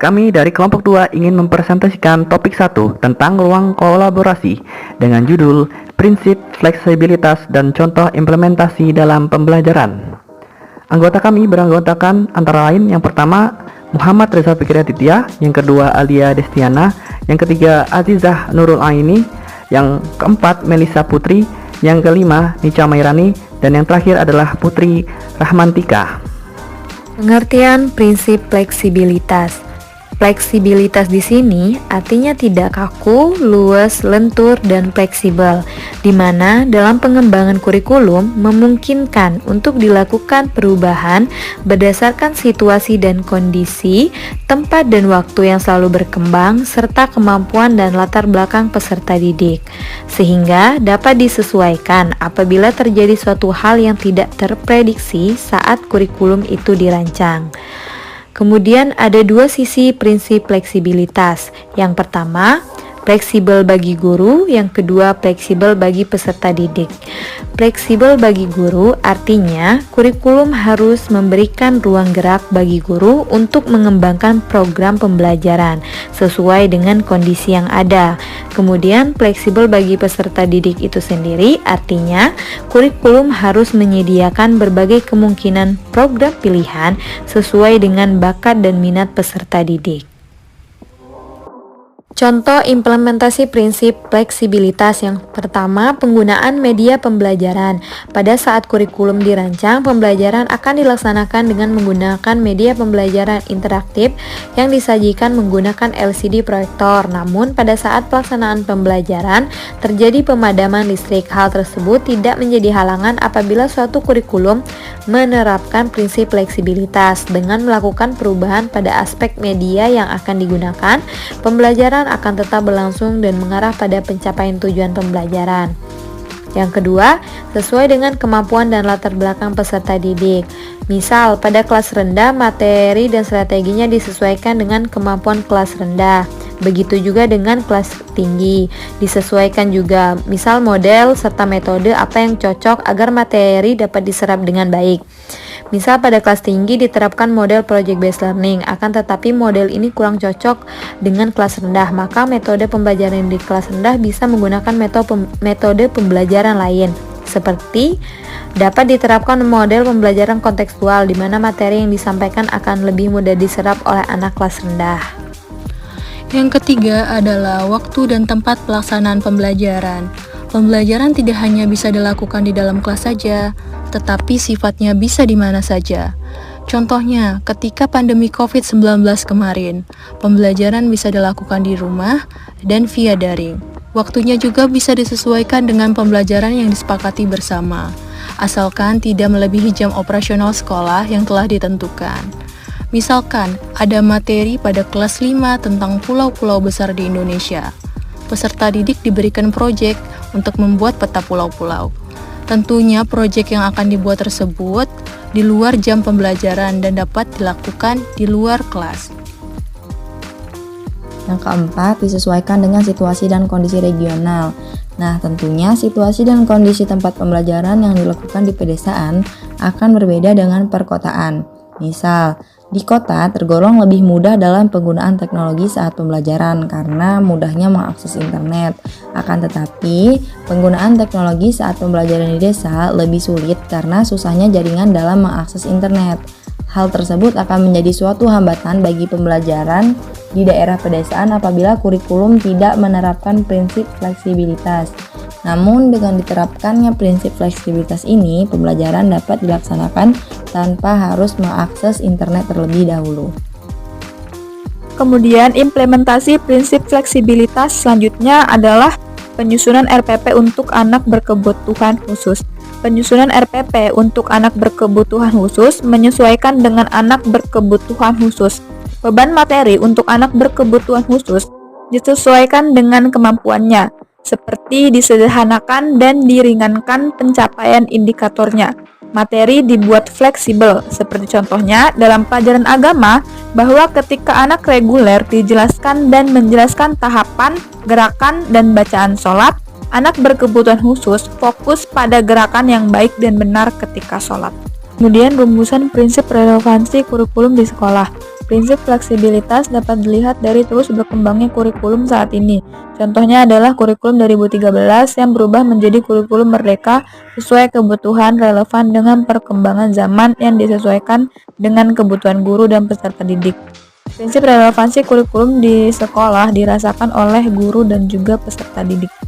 Kami dari kelompok 2 ingin mempresentasikan topik 1 tentang ruang kolaborasi dengan judul Prinsip Fleksibilitas dan Contoh Implementasi dalam Pembelajaran. Anggota kami beranggotakan antara lain yang pertama Muhammad Reza Fikri Aditya, yang kedua Alia Destiana, yang ketiga Azizah Nurul Aini, yang keempat Melisa Putri, yang kelima Nica Mairani, dan yang terakhir adalah Putri Rahmantika. Pengertian prinsip fleksibilitas. Fleksibilitas di sini artinya tidak kaku, luas, lentur, dan fleksibel, di mana dalam pengembangan kurikulum memungkinkan untuk dilakukan perubahan berdasarkan situasi dan kondisi, tempat dan waktu yang selalu berkembang, serta kemampuan dan latar belakang peserta didik, sehingga dapat disesuaikan apabila terjadi suatu hal yang tidak terprediksi saat kurikulum itu dirancang. Kemudian ada dua sisi prinsip fleksibilitas. Yang pertama, fleksibel bagi guru, yang kedua fleksibel bagi peserta didik. Fleksibel bagi guru artinya kurikulum harus memberikan ruang gerak bagi guru untuk mengembangkan program pembelajaran sesuai dengan kondisi yang ada. Kemudian fleksibel bagi peserta didik itu sendiri artinya kurikulum harus menyediakan berbagai kemungkinan program pilihan sesuai dengan bakat dan minat peserta didik. Contoh implementasi prinsip fleksibilitas yang pertama, penggunaan media pembelajaran. Pada saat kurikulum dirancang, pembelajaran akan dilaksanakan dengan menggunakan media pembelajaran interaktif yang disajikan menggunakan LCD proyektor. Namun, pada saat pelaksanaan pembelajaran, terjadi pemadaman listrik. Hal tersebut tidak menjadi halangan apabila suatu kurikulum menerapkan prinsip fleksibilitas. Dengan melakukan perubahan pada aspek media yang akan digunakan, pembelajaran akan tetap berlangsung dan mengarah pada pencapaian tujuan pembelajaran. Yang kedua, sesuai dengan kemampuan dan latar belakang peserta didik. Misal, pada kelas rendah, materi dan strateginya disesuaikan dengan kemampuan kelas rendah. Begitu juga dengan kelas tinggi, disesuaikan juga, misal model serta metode apa yang cocok agar materi dapat diserap dengan baik. Misal pada kelas tinggi diterapkan model project based learning, akan tetapi model ini kurang cocok dengan kelas rendah, maka metode pembelajaran di kelas rendah bisa menggunakan metode pembelajaran lain. Seperti dapat diterapkan model pembelajaran kontekstual di mana materi yang disampaikan akan lebih mudah diserap oleh anak kelas rendah. Yang ketiga adalah waktu dan tempat pelaksanaan pembelajaran. Pembelajaran tidak hanya bisa dilakukan di dalam kelas saja, tetapi sifatnya bisa di mana saja. Contohnya, ketika pandemi COVID-19 kemarin, pembelajaran bisa dilakukan di rumah dan via daring. Waktunya juga bisa disesuaikan dengan pembelajaran yang disepakati bersama, asalkan tidak melebihi jam operasional sekolah yang telah ditentukan. Misalkan, ada materi pada kelas 5 tentang pulau-pulau besar di Indonesia. Peserta didik diberikan proyek untuk membuat peta pulau-pulau. Tentunya proyek yang akan dibuat tersebut di luar jam pembelajaran dan dapat dilakukan di luar kelas. Yang keempat, disesuaikan dengan situasi dan kondisi regional. Nah, tentunya situasi dan kondisi tempat pembelajaran yang dilakukan di pedesaan akan berbeda dengan perkotaan. Misal, di kota tergolong lebih mudah dalam penggunaan teknologi saat pembelajaran karena mudahnya mengakses internet. Akan tetapi, penggunaan teknologi saat pembelajaran di desa lebih sulit karena susahnya jaringan dalam mengakses internet. Hal tersebut akan menjadi suatu hambatan bagi pembelajaran di daerah pedesaan apabila kurikulum tidak menerapkan prinsip fleksibilitas. Namun dengan diterapkannya prinsip fleksibilitas ini, pembelajaran dapat dilaksanakan tanpa harus mengakses internet terlebih dahulu. Kemudian implementasi prinsip fleksibilitas selanjutnya adalah penyusunan RPP untuk anak berkebutuhan khusus. Penyusunan RPP untuk anak berkebutuhan khusus menyesuaikan dengan anak berkebutuhan khusus. Beban materi untuk anak berkebutuhan khusus disesuaikan dengan kemampuannya, seperti disederhanakan dan diringankan pencapaian indikatornya. Materi dibuat fleksibel, seperti contohnya dalam pelajaran agama, bahwa ketika anak reguler dijelaskan dan menjelaskan tahapan, gerakan, dan bacaan sholat, anak berkebutuhan khusus fokus pada gerakan yang baik dan benar ketika sholat. Kemudian rumusan prinsip relevansi kurikulum di sekolah. Prinsip fleksibilitas dapat dilihat dari terus berkembangnya kurikulum saat ini. Contohnya adalah kurikulum 2013 yang berubah menjadi kurikulum merdeka sesuai kebutuhan relevan dengan perkembangan zaman yang disesuaikan dengan kebutuhan guru dan peserta didik. Prinsip relevansi kurikulum di sekolah dirasakan oleh guru dan juga peserta didik.